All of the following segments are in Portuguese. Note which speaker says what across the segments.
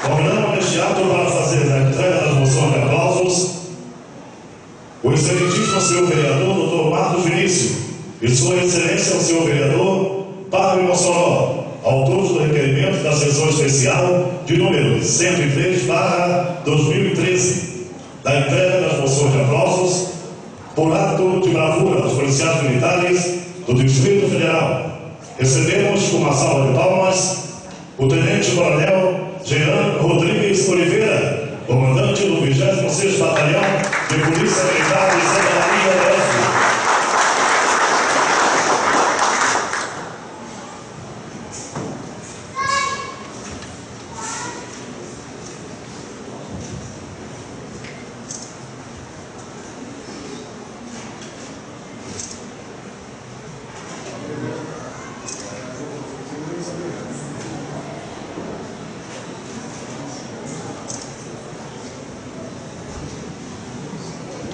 Speaker 1: Convidamos neste ato para fazer a entrega das moções de aplausos o excelentíssimo senhor vereador Dr. Marcos Vinícius e sua excelência o senhor vereador Padre Mossoró, autores do requerimento da sessão especial de número 103/2013, da entrega das moções de aplausos por ato de bravura dos policiais militares do Distrito Federal. Recebemos com uma salva de palmas o Tenente-Coronel Jean Rodrigues Oliveira, comandante do 26º Batalhão de Polícia Militar de Santa Maria DF.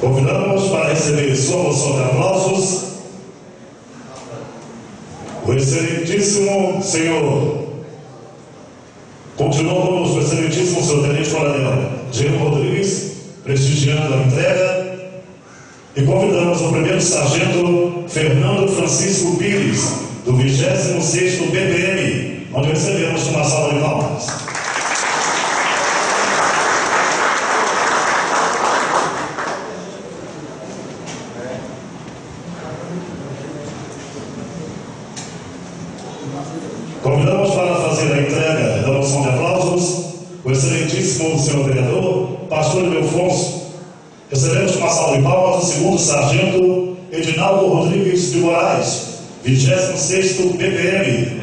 Speaker 1: Convidamos para receber sua moção de aplausos o excelentíssimo senhor, continuou conosco o excelentíssimo senhor Tenente-Coronel Jean Rodrigues, prestigiando a entrega, e convidamos o primeiro sargento Fernando Francisco Pires, do 26º BPM, onde recebemos uma salva de palmas. Convidamos para fazer a entrega da moção de aplausos o excelentíssimo senhor vereador Pastor Ildefonso. Recebemos uma salva de palmas o segundo sargento Edinaldo Rodrigues de Moraes, 26º BPM.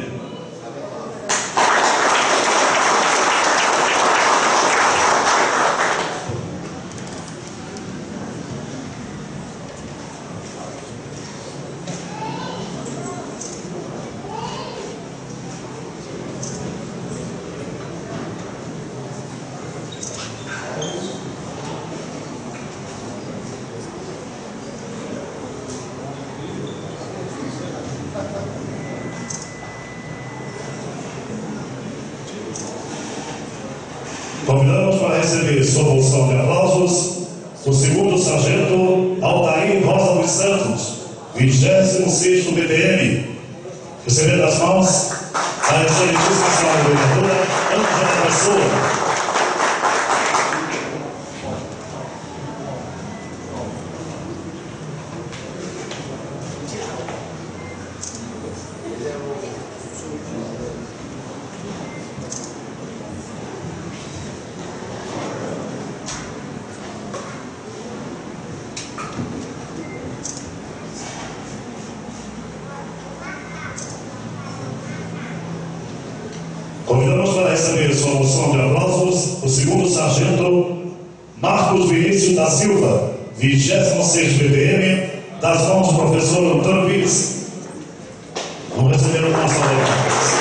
Speaker 1: Convidamos para receber sua moção de aplausos o segundo sargento Altair Rosa dos Santos, 26º BPM. Recebendo as mãos a excelentíssima senhora vereadora Ângela Pessoa. Convidamos para receber sua moção de aplausos o segundo sargento Marcos Vinícius da Silva, 26º BPM, das mãos do professor Antônio Pires. Vamos receber uma salva de palmas.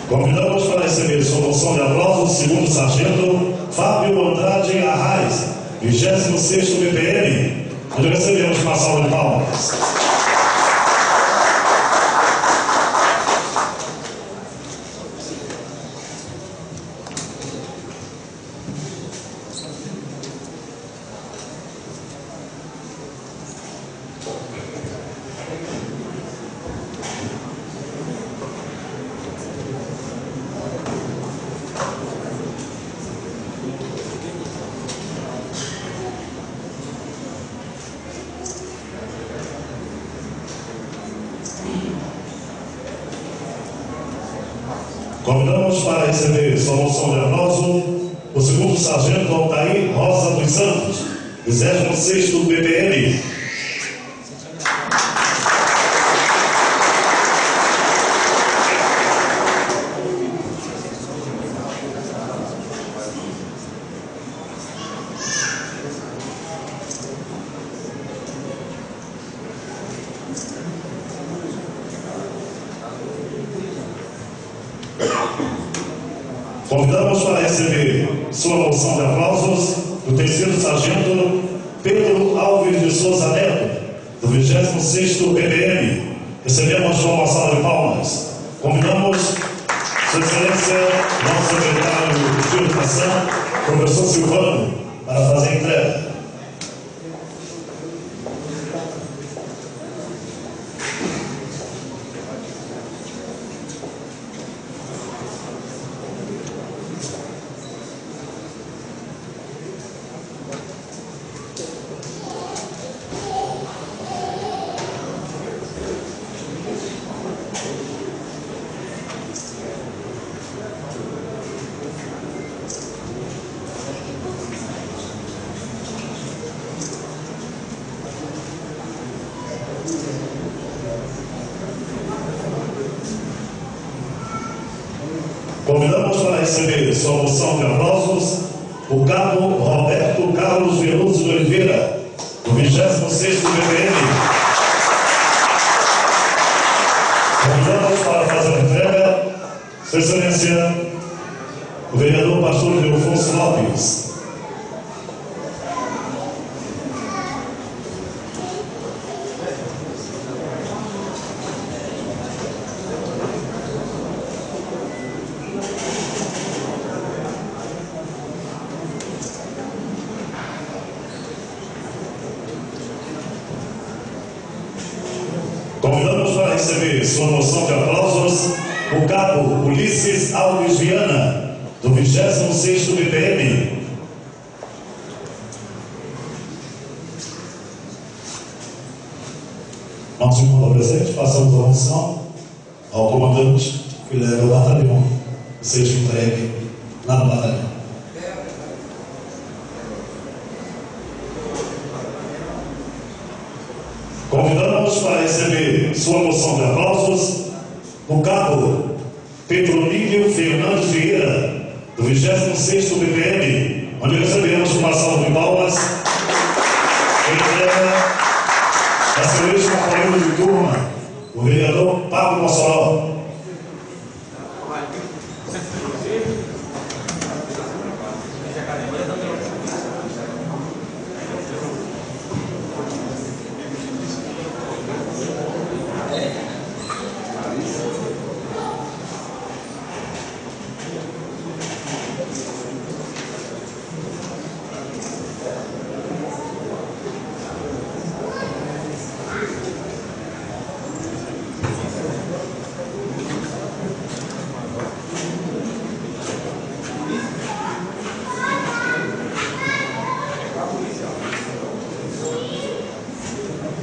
Speaker 1: Convidamos para receber sua moção de aplausos o segundo sargento Fábio Andrade Arraes, 26º BPM, onde recebemos uma salva de palmas. Convidamos para receber sua moção de aplauso o segundo sargento Altair Rosa dos Santos, 26º BPM. Convidamos para receber sua moção de aplausos o terceiro sargento Pedro Alves de Souza Neto, do 26º PPM. Recebemos com uma salva de palmas. Convidamos Sua Excelência, nosso secretário de Educação, professor Silvano, para fazer a entrega. Convidamos para receber sua moção de aplausos o cabo Roberto Carlos Veloso de Oliveira, do 26º PPM. Convidamos para fazer a entrega Sua Excelência, o vereador pastor Leofonso Lopes. Convidamos para receber sua moção de aplausos o cabo Ulisses Alves Viana, do 26º BPM. Nosso irmão presente, passamos a moção ao comandante que leva o batalhão, que seja entregue lá no batalhão. Convidamos para receber sua moção de aplausos o cabo Petronílio Fernandes Vieira, do 26º BPM, onde recebemos uma salva de palmas em entrega da seu ex-companheiro de turma, o vereador Pablo Mossoró.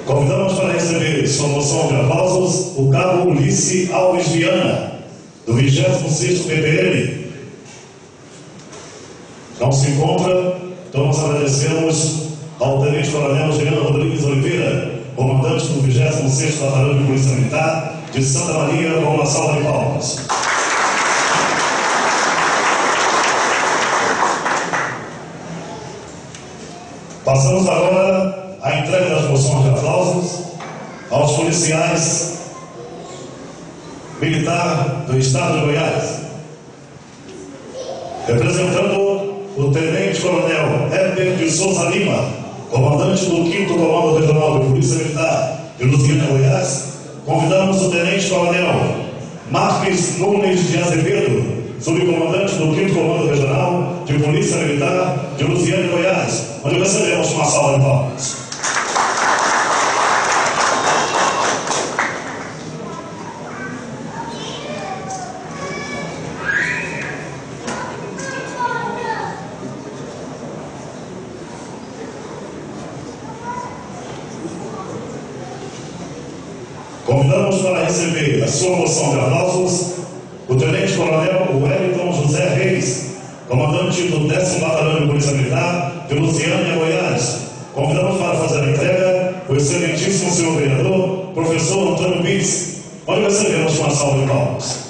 Speaker 1: Convidamos para receber sua moção de aplausos o cabo Ulisses Alves Viana, do 26º PPM. Não se encontra, então nós agradecemos ao Tenente Coronel Juliano Rodrigues Oliveira, comandante do 26º Batalhão de Polícia Militar de Santa Maria, com uma salva de palmas. Passamos agora a entrega das moções de aplausos aos policiais militares do Estado de Goiás. Representando o Tenente Coronel Heber de Souza Lima, comandante do 5º Comando Regional de Polícia Militar de Lusiânia, Goiás, convidamos o Tenente Coronel Marques Nunes de Azevedo, subcomandante do 5º Comando Regional de Polícia Militar de Lusiânia, Goiás, onde recebemos uma salva de palmas. Convidamos para receber a sua moção de aplausos o Tenente Coronel Wellington José Reis, comandante do 10º Batalhão de Polícia Militar de Lusiânia, Goiás. Convidamos para fazer a entrega o excelentíssimo senhor vereador, professor Antônio Bitz, onde recebemos uma salva de palmas.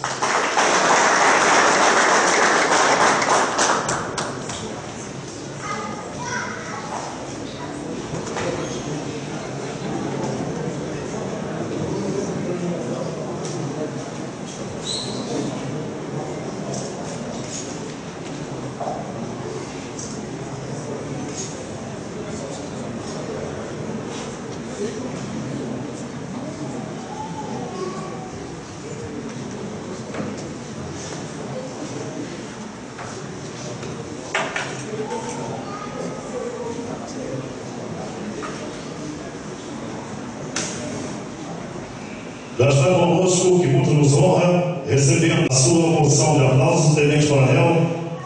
Speaker 1: Já está conosco, que muito nos honra, recebendo a sua moção de aplausos, o tenente-coronel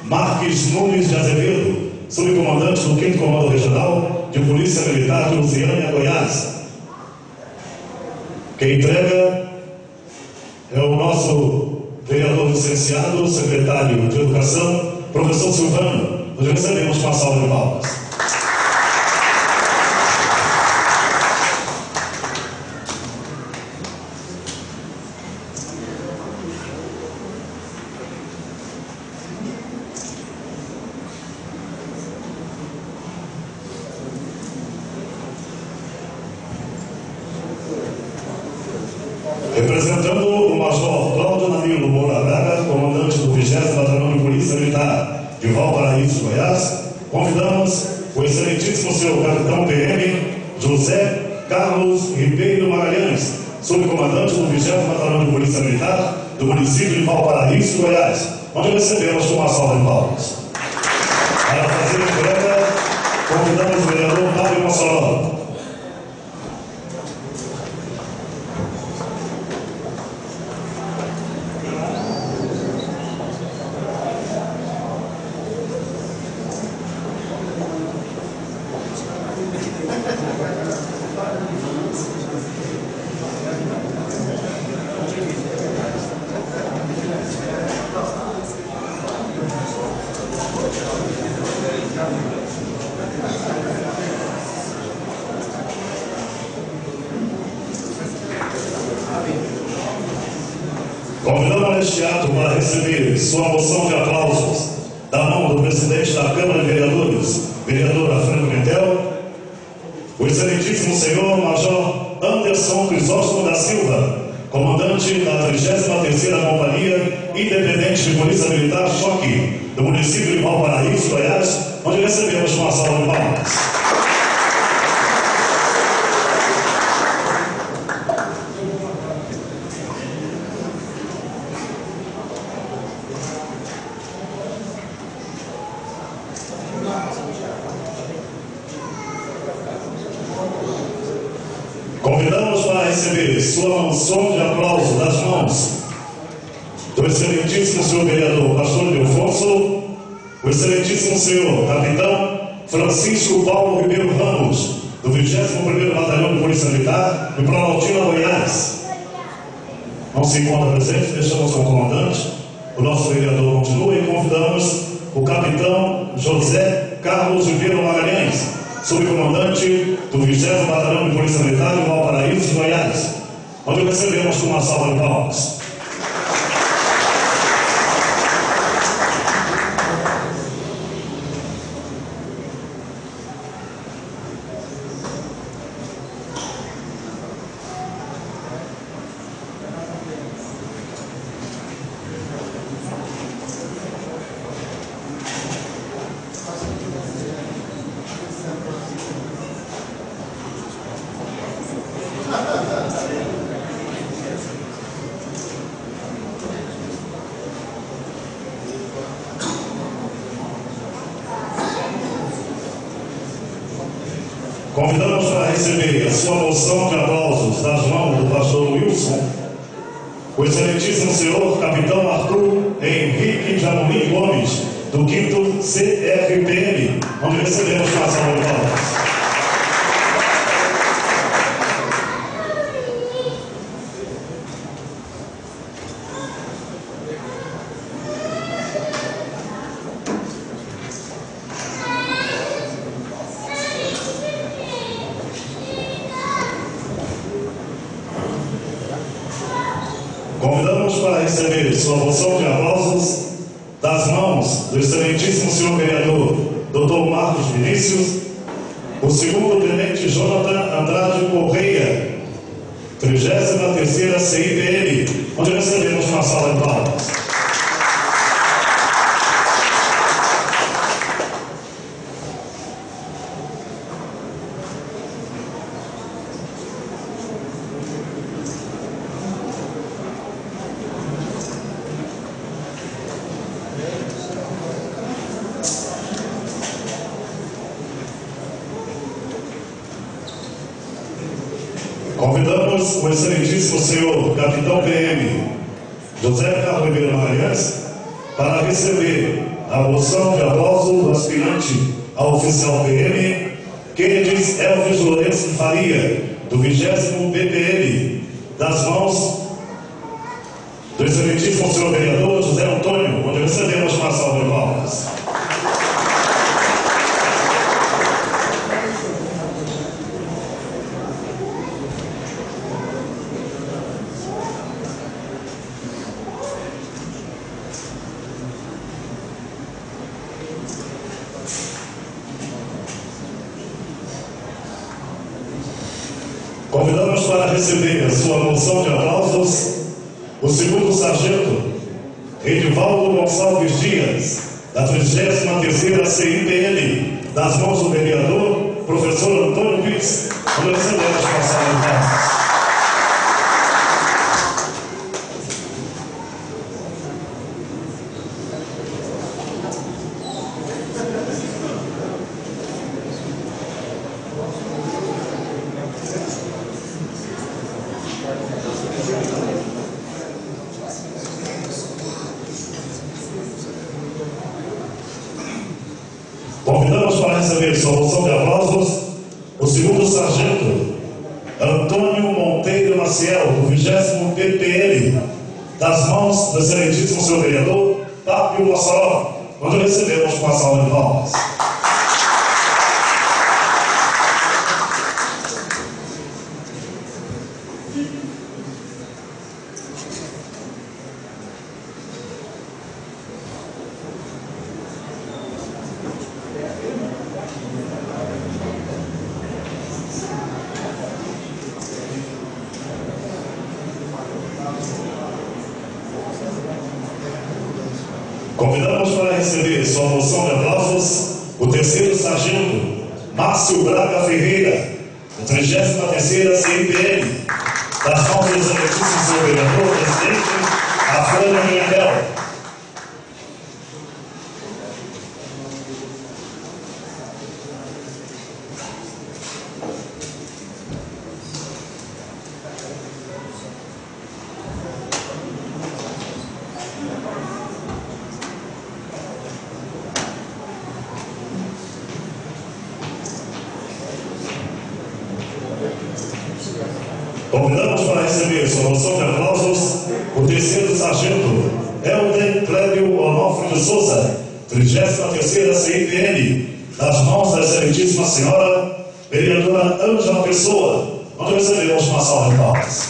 Speaker 1: Marques Nunes de Azevedo, subcomandante do 5º Comando Regional de Polícia Militar de Lusiânia, Goiás. Quem entrega é o nosso vereador licenciado, secretário de Educação, professor Silvano. Nós recebemos com uma salva de palmas. Representando o Major Cláudio Danilo Moura Braga, comandante do 20º Batalhão de Polícia Militar de Valparaíso, Goiás, convidamos o excelentíssimo senhor capitão PM José Carlos Ribeiro Magalhães, subcomandante do 20º Batalhão de Polícia Militar do município de Valparaíso, Goiás, onde recebemos com uma salva de palmas. Para fazer a entrega, convidamos o vereador Fábio Mossoró. Convidamos neste ato para receber sua moção de aplausos da mão do presidente da Câmara de Vereadores, vereador Afrânio Mentel, o excelentíssimo senhor Major Anderson Crisóstomo da Silva, comandante da 33ª Companhia Independente de Polícia Militar Choque, do município de Valparaíso, Goiás, onde recebemos uma salva de palmas. Convidamos para receber sua moção de aplauso das mãos do excelentíssimo senhor vereador Pastor Delfonso, o excelentíssimo senhor capitão Francisco Paulo Ribeiro Ramos, do 21º Batalhão de Polícia Militar de Planaltina, Goiás. Não se encontra presente, deixamos com o comandante, o nosso vereador continua, e convidamos o capitão José Carlos Ribeiro Magalhães, subcomandante do 20º Batalhão de Polícia Militar de Valparaíso, Goiás, onde recebemos com uma salva de palmas. Convidamos para receber a sua moção de aplausos das mãos do pastor Wilson, o excelentíssimo senhor capitão Arthur Henrique de Amorim Gomes, do 5º CFPM, onde recebemos uma salva de palmas. Convidamos para receber sua moção de aplausos das mãos do excelentíssimo senhor vereador Dr. Marcos Vinícius, o 2º tenente Jonathan Andrade Correia, 33ª CIPM, onde recebemos uma salva de palmas. Convidamos o excelentíssimo senhor Capitão PM José Carlos Ribeiro Magalhães para receber a moção de aplauso do aspirante ao oficial PM Kennedy Elvis Lourenço Faria, do 20º PPM, das mãos do excelentíssimo senhor vereador José Antônio, onde recebemos uma salva de palmas. Convidamos para receber a sua moção de aplausos o segundo sargento Edivaldo Gonçalves Dias, da 33ª CIPL, das mãos do vereador professor Antônio Pires, onde recebemos uma salva de palmas. Convidamos para receber sua moção de aplausos o segundo sargento Antônio Monteiro Maciel, do 20º PPL, das mãos do excelentíssimo senhor vereador Tapio Mossoró, onde recebemos uma salva de palmas. Convidamos para receber sua moção de aplausos o terceiro sargento Márcio Braga Ferreira, da 33ª CIPL, das mãos do excelentíssimo senhor vereador presidente Afrânio Pimentel. Convidamos para receber sua moção de aplausos o terceiro sargento Helder Clébio Onofre de Souza, 33ª CIPN, das mãos da excelentíssima senhora vereadora Ângela Pessoa, onde recebemos uma salva de palmas.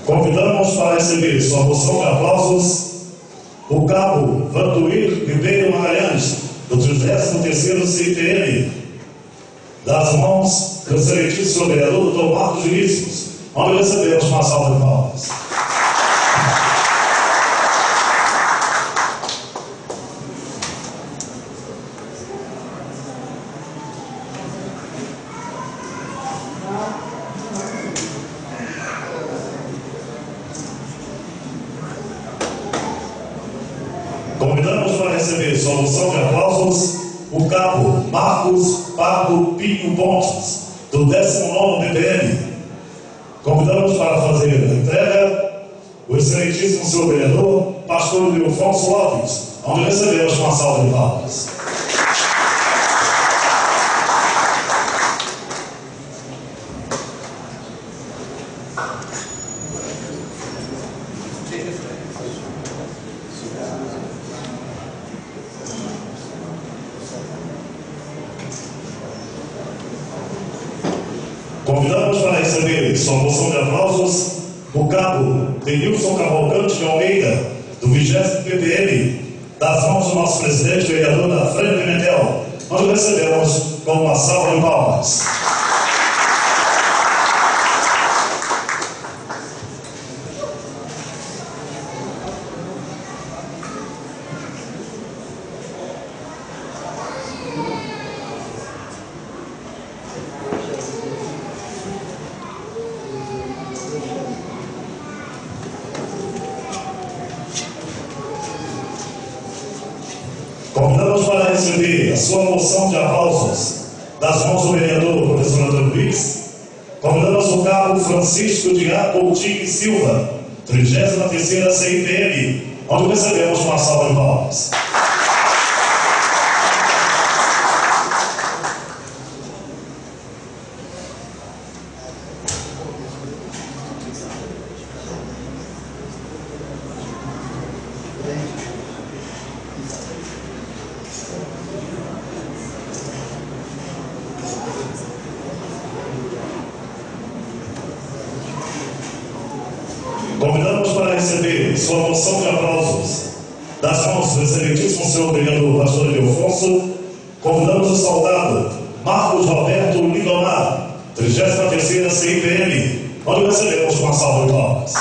Speaker 1: Convidamos para receber sua moção de aplausos o cabo Vantuir Ribeiro Magalhães, do 33º CIPN, das mãos do excelentíssimo vereador Dr. Marcos Vinícius, onde recebemos uma salva de palmas. Convidamos para receber sua moção de aplausos o cabo Marcos Pardo Pinho Pontes, do 19º PPM. Convidamos para fazer a entrega o excelentíssimo senhor vereador pastor Leofonso Lopes, onde recebemos uma salva de palmas. Convidamos para receber sua moção de aplausos o cabo Denilson Cavalcante de Almeida, do 20º PPM, das mãos do nosso presidente vereador Afrânio Pimentel, onde recebemos com uma salva de palmas. Convidamos para receber a sua moção de aplausos das mãos do vereador professor Antônio Luiz. Convidamos o cabo Francisco de Coutinho Silva, 33ª CIPM, onde recebemos uma salva de palmas. Convidamos para receber sua moção de aplausos das mãos do excelentíssimo senhor vereador pastor Ildefonso. Convidamos o soldado Marcos Roberto Lindomar, 33ª CIPM, onde recebemos uma salva de palmas.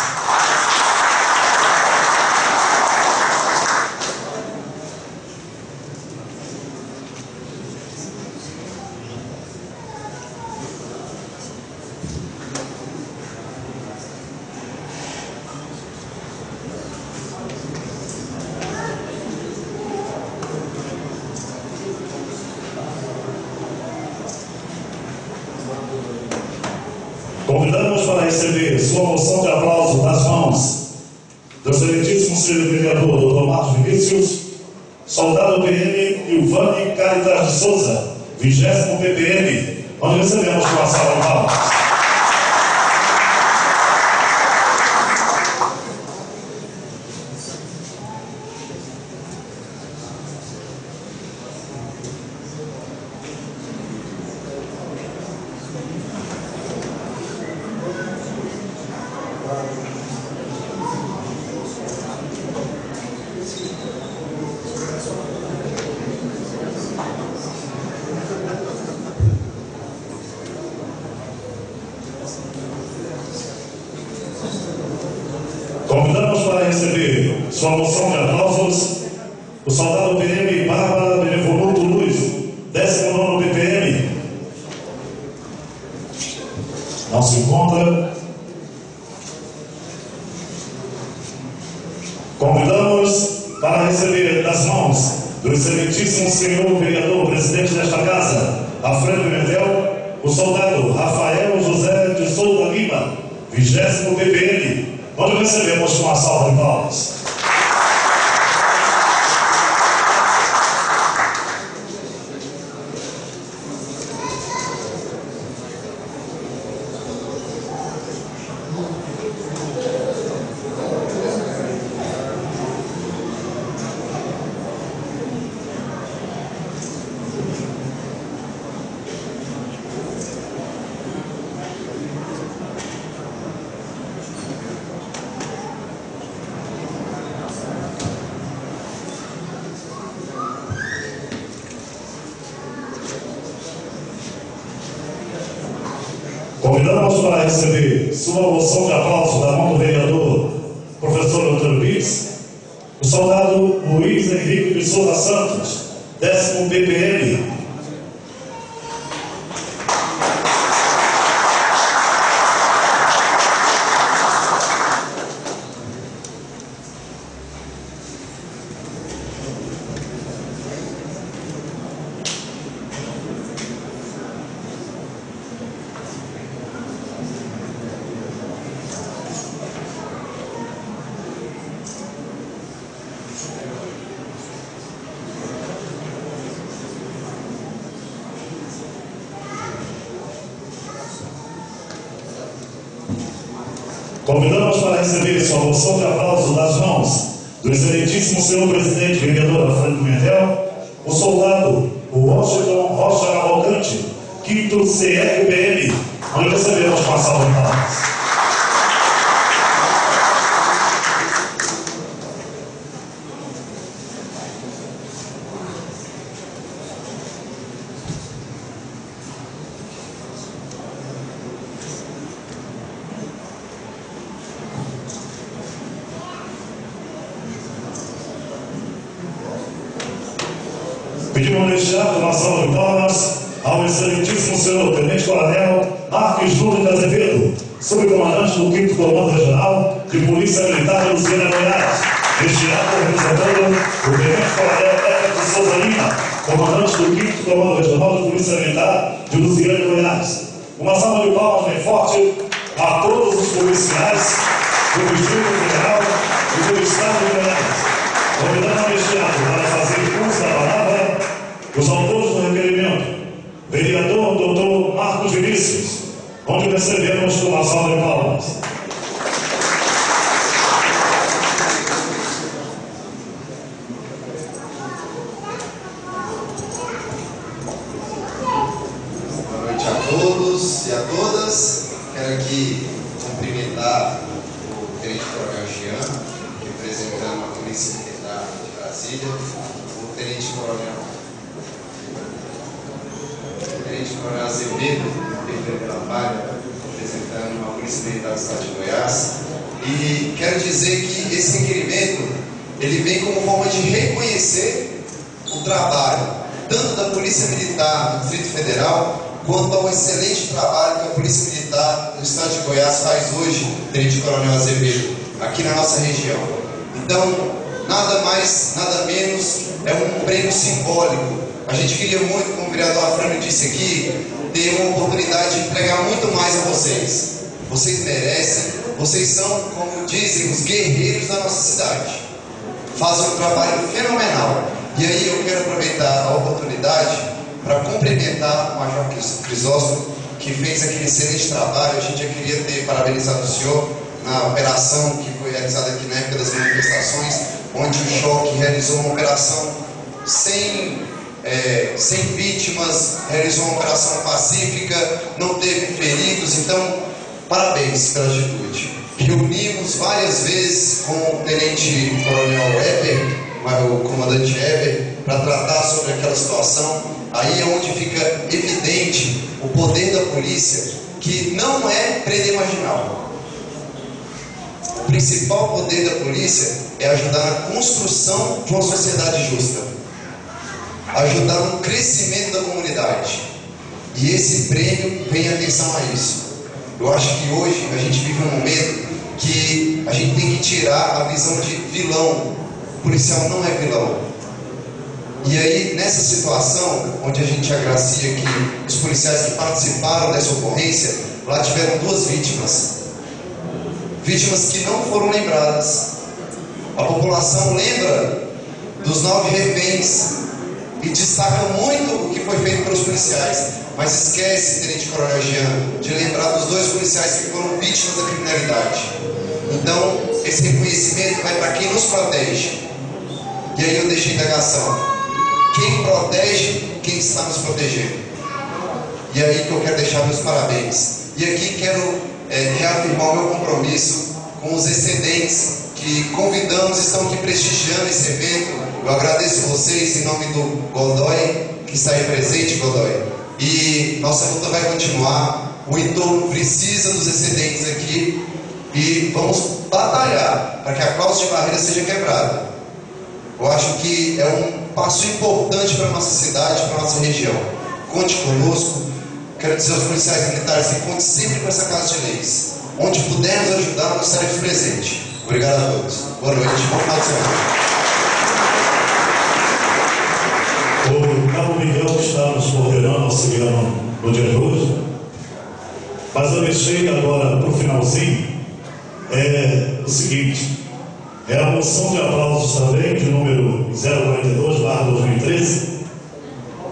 Speaker 1: Convidamos para receber sua moção de aplauso das mãos do excelentíssimo senhor vereador Dr. Marcos Vinícius, soldado PM Ilvane Caritas de Souza, 20º PPM, onde recebemos uma salva de palmas. Convidamos para receber sua moção de aplausos o soldado PM Bárbara Benevoluto Luz, 19º PPM. Não se encontra. Convidamos para receber das mãos do excelentíssimo senhor vereador presidente desta casa, Alfredo Pimentel, o soldado Rafael José de Souza Lima, 20º PPM, onde recebemos uma salva de palmas. Convidamos para receber sua moção de aplauso da mão do vereador professor Antônio Luiz, o soldado Luiz Henrique de Souza Santos, 10º PPM. Convidamos para receber sua moção de aplauso das mãos do excelentíssimo senhor presidente vereador Alfredo Pimentel, o soldado Washington Rocha Cavalcante, 5º CRPM, onde recebemos uma salva de palmas. Pedimos deixar uma salva de palmas ao excelentíssimo senhor Tenente-Coronel Marques Júlio de Azevedo, subcomandante do 5º Comando Regional de Polícia Militar de Luciana, Goiás. destinado representando o Tenente Coronel Everton de Souza Lima, comandante do 5º Comando Regional de Polícia Militar de Lusiânia, Goiás. Uma salva de palmas bem forte a todos os policiais do Distrito Federal e do Estado de Goiás. Convidando ao destinado para fazer uso da palavra os autores do requerimento, vereador Dr. Marcos Vinícius, onde recebemos com uma salva de palmas.
Speaker 2: Boa noite a todos e a todas. Quero aqui cumprimentar o Tenente Coronel Jean, representando a Polícia Militar de Brasília, o Tenente Coronel Azevedo, representando a Polícia Militar do Estado de Goiás. E quero dizer que esse requerimento ele vem como forma de reconhecer o trabalho tanto da Polícia Militar do Distrito Federal quanto ao excelente trabalho que a Polícia Militar do Estado de Goiás faz hoje, Tenente Coronel Azevedo, aqui na nossa região. Então, nada mais, nada menos, é um prêmio simbólico. A gente queria muito, como o vereador Afrânio disse aqui, ter uma oportunidade de entregar muito mais a vocês. Vocês merecem, vocês são, como dizem, os guerreiros da nossa cidade. Fazem um trabalho fenomenal. E aí eu quero aproveitar a oportunidade para cumprimentar o Major Crisóstomo, que fez aquele excelente trabalho. A gente já queria ter parabenizado o senhor na operação que foi realizada aqui na época das manifestações, onde o Choque realizou uma operação sem vítimas, realizou uma operação pacífica, não teve feridos. Então, parabéns pela atitude. Reunimos várias vezes com o Tenente Coronel Eber, o comandante Eber, para tratar sobre aquela situação. Aí é onde fica evidente o poder da polícia, que não é prender marginal. O principal poder da polícia é ajudar na construção de uma sociedade justa, ajudar no crescimento da comunidade. E esse prêmio vem atenção a isso. Eu acho que hoje a gente vive um momento que a gente tem que tirar a visão de vilão. O policial não é vilão. E aí, nessa situação, onde a gente agracia que os policiais que participaram dessa ocorrência, lá tiveram 2 vítimas. Vítimas que não foram lembradas. A população lembra dos 9 reféns e destaca muito o que foi feito pelos policiais, mas esquece, Tenente Coronel Jean, de lembrar dos 2 policiais que foram vítimas da criminalidade. Então, esse reconhecimento vai para quem nos protege. E aí eu deixei a indagação: quem protege quem está nos protegendo? E aí que eu quero deixar meus parabéns. E aqui quero reafirmar o meu compromisso com os excedentes que convidamos, estão aqui prestigiando esse evento. Eu agradeço vocês em nome do Godoy, que está aí presente, Godoy. E nossa luta vai continuar. O entorno precisa dos excedentes aqui e vamos batalhar para que a cláusula de barreira seja quebrada. Eu acho que é um passo importante para a nossa cidade, para a nossa região. Conte conosco. Quero dizer aos policiais militares que conte sempre com essa Casa de Leis. Onde pudermos ajudar, nós estaremos presentes. Obrigado a todos. Boa noite, bom final de semana.
Speaker 1: O Cabo Miguel que está nos coordenando, auxiliando no dia de hoje. Mas eu deixei agora para o finalzinho o seguinte: é a moção de aplausos também, de número 042/2013,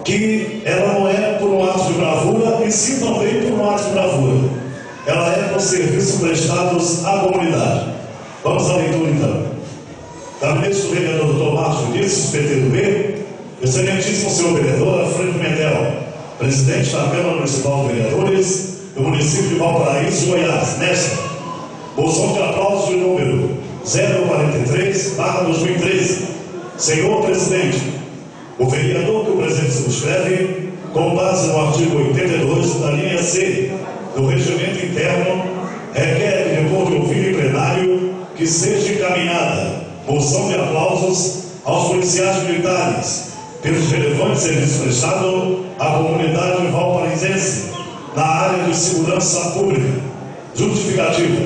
Speaker 1: que ela não é por um ato de bravura, e sim também por um ato de bravura. Ela é por serviços prestados à comunidade. Vamos à leitura então. Gabinete do vereador Dr. Marcos Vinícius, PTB, excelentíssimo senhor vereador Afrânio Pimentel, presidente da Câmara Municipal de Vereadores do município de Valparaíso, Goiás, nesta moção de aplausos de número 043/2013. Senhor presidente, o vereador que o presidente subscreve, com base no artigo 82 da linha C do regimento interno, requer, depois de ouvir em plenário, que seja encaminhada moção de aplausos aos policiais militares pelos relevantes serviços prestados à comunidade valparaisense na área de segurança pública. Justificativa: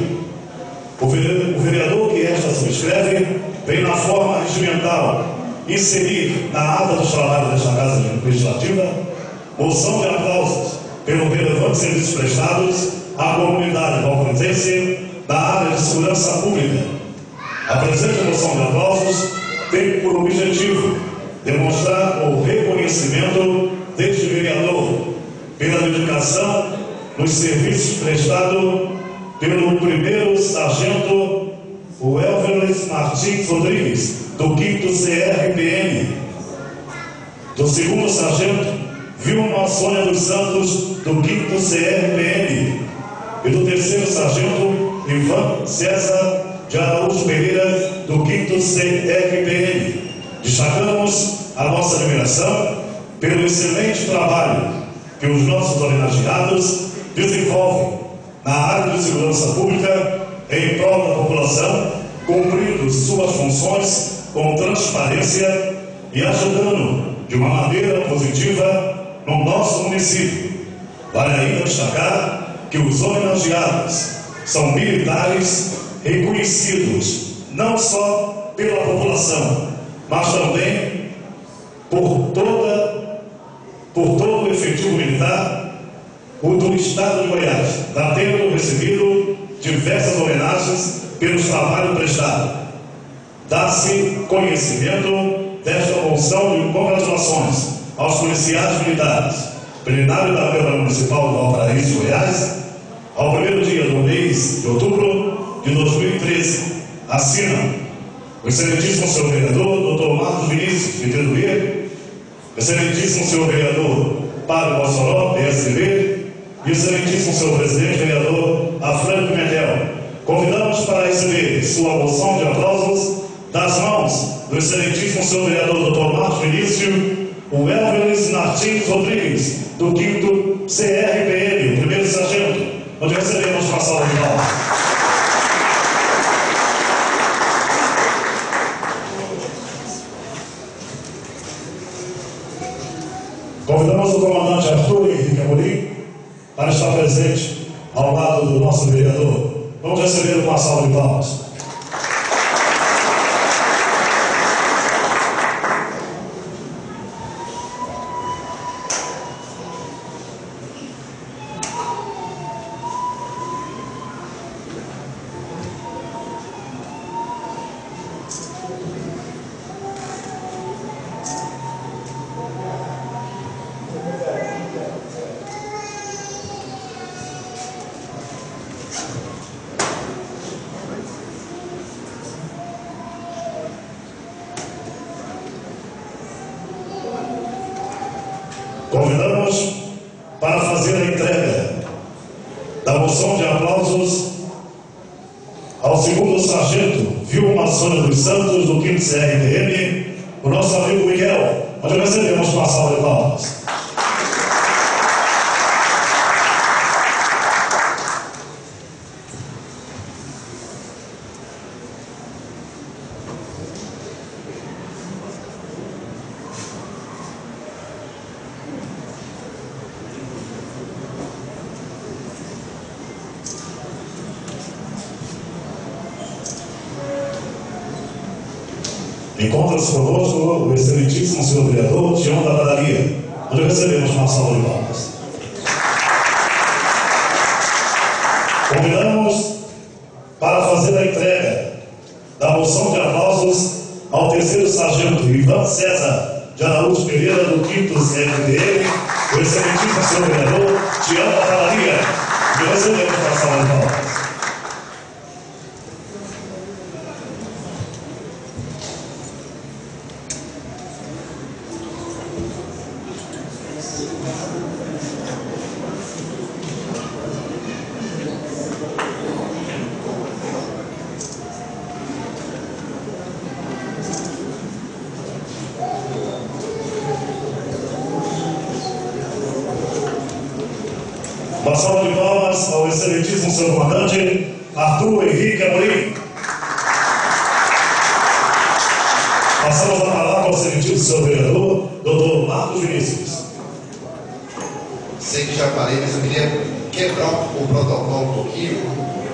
Speaker 1: o vereador que esta subscreve vem na forma regimental inserir na ata dos trabalhos desta Casa Legislativa moção de aplausos pelo relevante serviços prestados à comunidade valcrense da área de segurança pública. A presente moção de aplausos tem por objetivo demonstrar o reconhecimento deste vereador pela dedicação nos serviços prestados pelo primeiro sargento Welveres Martins Rodrigues, do 5º CRPM, do segundo sargento Vilma Sônia dos Santos, do 5º CRPM, e do terceiro sargento Ivan César de Araújo Pereira, do 5º CRPM. Destacamos a nossa admiração pelo excelente trabalho que os nossos homenageados desenvolvem na área de segurança pública em prol da população, cumprindo suas funções com transparência e ajudando de uma maneira positiva no nosso município. Vale ainda destacar que os homenageados são militares reconhecidos não só pela população, mas também por todo o efetivo militar do Estado de Goiás, tendo recebido diversas homenagens pelos trabalhos prestados. Dá-se conhecimento desta moção de congratulações aos policiais militares. Plenário da Câmara Municipal do Valparaíso, Goiás, ao primeiro dia do mês de outubro de 2013, assinam o excelentíssimo senhor vereador Dr. Marcos Vinícius Pedro Vieira, excelentíssimo senhor vereador Padre Mossoró, PSDB, e excelentíssimo senhor presidente vereador Afrânio Pimentel. Convidamos para receber sua moção de aplausos das mãos do excelentíssimo senhor vereador Dr. Marcos Vinícius, o Elveres Martins Rodrigues, do 5º CRPM, o primeiro sargento, onde recebemos uma salva de palmas. Convidamos o comandante Arthur Henrique Amorim para estar presente ao lado do nosso vereador. Vamos receber uma salva de palmas. Convidamos para fazer a entrega da moção de aplausos ao segundo sargento Vilma Sônia dos Santos, do 5º CRPM, o nosso amigo Miguel, onde recebemos uma salva de palmas. Encontra-se conosco o excelentíssimo senhor vereador Tião da Padaria, onde recebemos uma salva de palmas. Convidamos para fazer a entrega da moção de aplausos ao terceiro sargento Ivan César de Araújo Pereira, do 5º CRPM, o excelentíssimo senhor vereador Tião da Padaria, onde recebemos uma salva de palmas. Uma salva de palmas ao excelentíssimo senhor comandante Arthur Henrique Amorim. Passamos a palavra ao excelentíssimo senhor vereador Dr. Marcos Vinícius.
Speaker 2: Sei que já falei, mas eu queria quebrar o protocolo um pouquinho,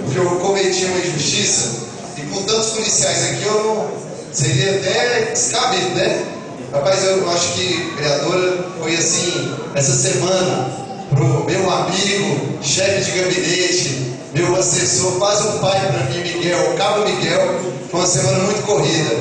Speaker 2: porque eu cometi uma injustiça e com tantos policiais aqui eu seria até descabido, né? Rapaz, eu acho que, vereadora, foi assim, essa semana, pro meu amigo, chefe de gabinete, meu assessor, quase um pai para mim, Miguel, Cabo Miguel, foi uma semana muito corrida.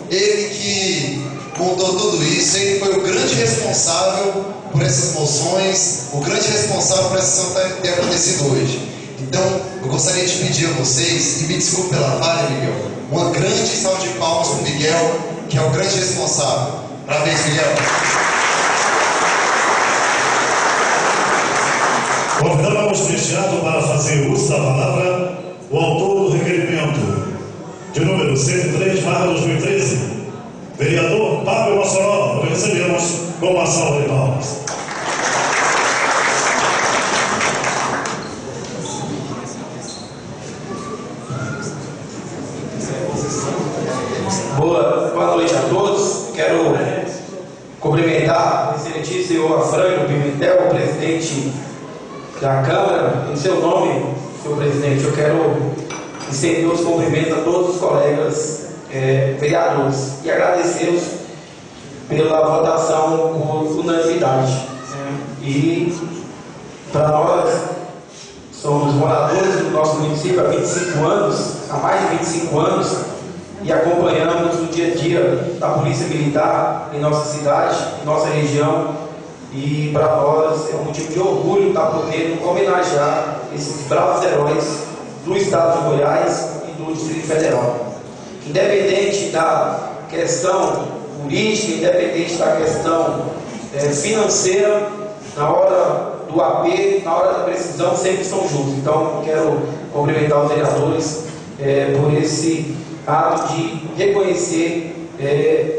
Speaker 2: Ele que montou tudo isso, ele foi o grande responsável por essas moções, o grande responsável por essa ação ter acontecido hoje. Então, eu gostaria de pedir a vocês, e me desculpe pela falha, Miguel, uma grande salva de palmas para o Miguel, que é o grande responsável. Parabéns, Miguel.
Speaker 1: Convidamos neste ato para fazer uso da palavra o autor do requerimento, de número 103/2013, vereador Pablo Mossoró. Nós recebemos com uma salva de palmas.
Speaker 3: Boa noite a todos. Quero cumprimentar o excelentíssimo senhor Afrânio Pimentel, presidente da Câmara. Em seu nome, senhor presidente, eu quero estender os cumprimentos a todos os colegas vereadores e agradecê-los pela votação por unanimidade. E para nós, somos moradores do nosso município há 25 anos, há mais de 25 anos, e acompanhamos o dia a dia da Polícia Militar em nossa cidade, em nossa região, e para nós é um motivo de orgulho estar podendo homenagear esses bravos heróis do Estado de Goiás e do Distrito Federal. Independente da questão política, independente da questão financeira, na hora do aperto, na hora da precisão, sempre estão juntos. Então, quero cumprimentar os vereadores por esse ato de reconhecer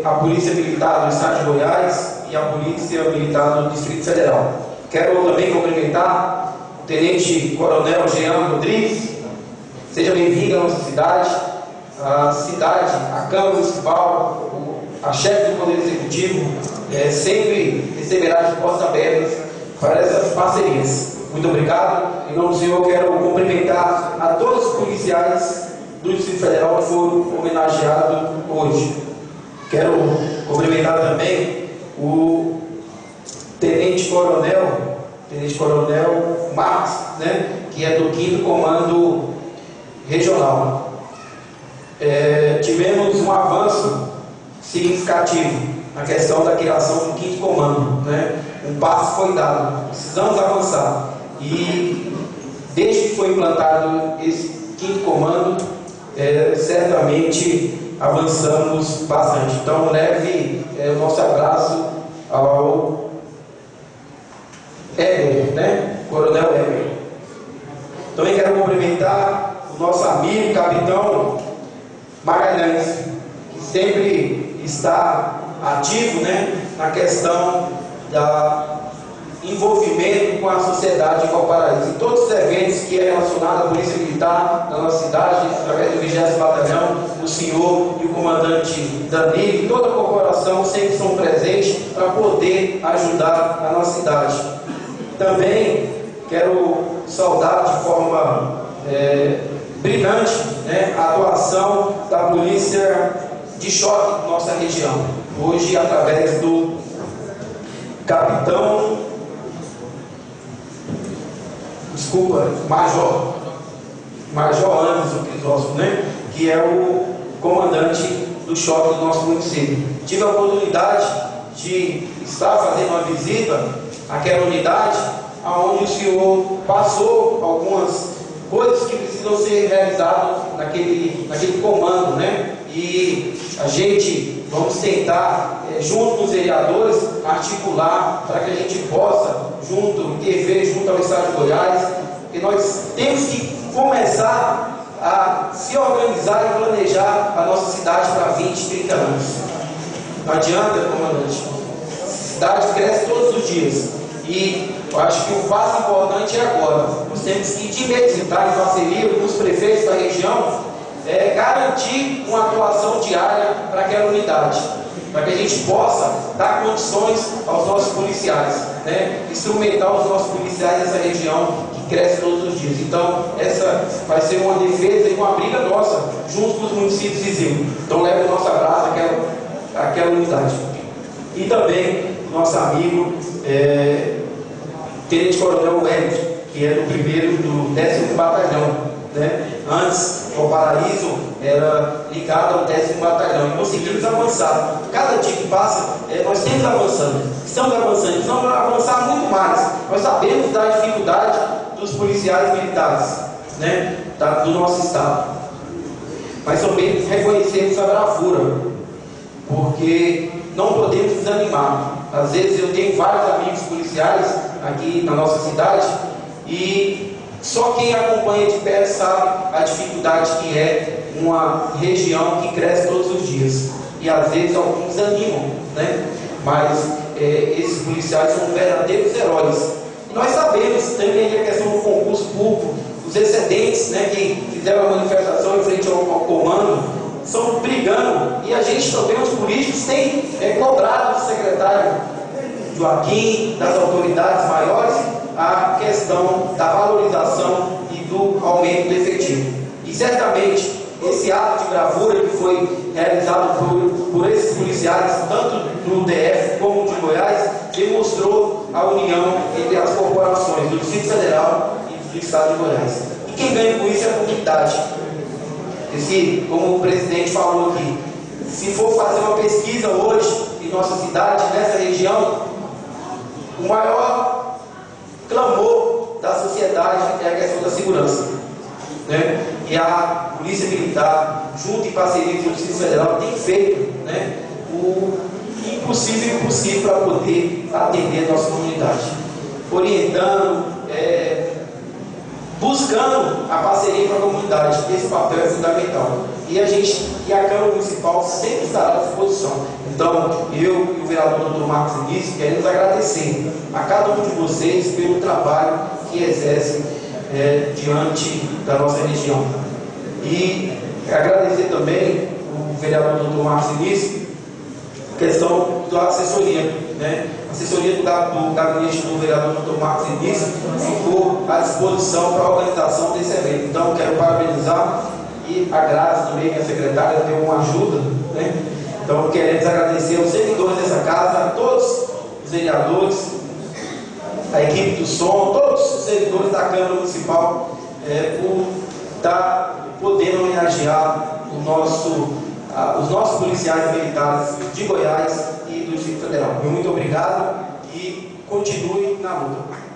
Speaker 3: a Polícia Militar do Estado de Goiás e a Polícia Militar do Distrito Federal. Quero também cumprimentar o Tenente Coronel Jean Rodrigues. Seja bem-vindo à nossa cidade, a Câmara Municipal, a chefe do Poder Executivo, sempre receberá de portas abertas para essas parcerias. Muito obrigado. Em nome do Senhor, quero cumprimentar a todos os policiais do Distrito Federal que foram homenageados hoje. Quero cumprimentar também o Tenente Coronel Marcos, que é do 5º Comando Regional. Tivemos um avanço significativo na questão da criação do 5º Comando. Um passo foi dado, precisamos avançar. E desde que foi implantado esse 5º Comando, certamente avançamos bastante. Então, leve o nosso abraço ao Heber, Coronel Heber. Também quero cumprimentar o nosso amigo, capitão Magalhães, que sempre está ativo na questão da envolvimento com a sociedade de Valparaíso. Em todos os eventos que é relacionado à Polícia Militar da nossa cidade, através do 20º Batalhão, o senhor e o comandante Danilo e toda a corporação sempre são presentes para poder ajudar a nossa cidade. Também quero saudar de forma brilhante a atuação da Polícia de Choque da nossa região. Hoje, através do capitão Major Anderson Crisóstomo, que é o comandante do choque do nosso município. Tive a oportunidade de estar fazendo uma visita àquela unidade, onde o senhor passou algumas coisas que precisam ser realizadas naquele comando, E a gente vamos tentar, junto com os vereadores, articular para que a gente possa, intervir junto ao Estado de Goiás, porque nós temos que começar a se organizar e planejar a nossa cidade para 20, 30 anos. Não adianta, comandante. A cidade cresce todos os dias. E eu acho que o passo importante é agora. Nós temos que, de imediato, em parceria com os prefeitos da região, garantir uma atuação diária para aquela unidade, para que a gente possa dar condições aos nossos policiais, instrumentar os nossos policiais dessa região, que cresce todos os dias. Então, essa vai ser uma defesa e uma briga nossa, junto com os municípios vizinhos. Então, leve o nosso abraço àquela unidade. E também, nosso amigo, Tenente Coronel Wellington, que é do 1º do 10º Batalhão. Né? Antes, o Paraíso era ligado ao 10º Batalhão e conseguimos avançar. Cada dia que passa, nós estamos avançando, precisamos avançar muito mais. Nós sabemos da dificuldade dos policiais militares, né? Do nosso estado, mas também reconhecemos a bravura, porque não podemos desanimar. Às vezes eu tenho vários amigos policiais aqui na nossa cidade e só quem acompanha de perto sabe a dificuldade que é uma região que cresce todos os dias. E às vezes alguns animam, né? Mas esses policiais são verdadeiros heróis. E nós sabemos também a questão do concurso público, os excedentes, né, que fizeram a manifestação em frente ao comando, estão brigando. E a gente também, os políticos, tem cobrado do secretário Joaquim, das autoridades maiores, a questão da valorização e do aumento do efetivo. E certamente esse ato de bravura que foi realizado por esses policiais, tanto do DF como de Goiás, demonstrou a união entre as corporações do Distrito Federal e do Estado de Goiás. E quem ganha com isso é a comunidade. Como o presidente falou aqui, se for fazer uma pesquisa hoje em nossa cidade, nessa região, o maior clamor da sociedade é a questão da segurança, né? E a Polícia Militar, junto em parceria com o Distrito Federal, tem feito, né, o impossível e o possível para poder atender a nossa comunidade, orientando, buscando a parceria com a comunidade. Esse papel é fundamental. E a Câmara Municipal sempre estará à disposição. Então, eu e o vereador Dr. Marcos Início queremos agradecer a cada um de vocês pelo trabalho que exercem diante da nossa região. E agradecer também o vereador Dr. Marcos Início, questão da assessoria, né? A assessoria do gabinete do vereador Dr. Marcos Início ficou à disposição para a organização desse evento. Então, quero parabenizar, e a Graça também, minha secretária, deu uma ajuda, né? Então, queremos agradecer aos servidores dessa casa, a todos os vereadores, a equipe do som, todos os servidores da Câmara Municipal, por estar podendo homenagear os nossos policiais militares de Goiás e do Distrito Federal. Muito obrigado e continue na luta.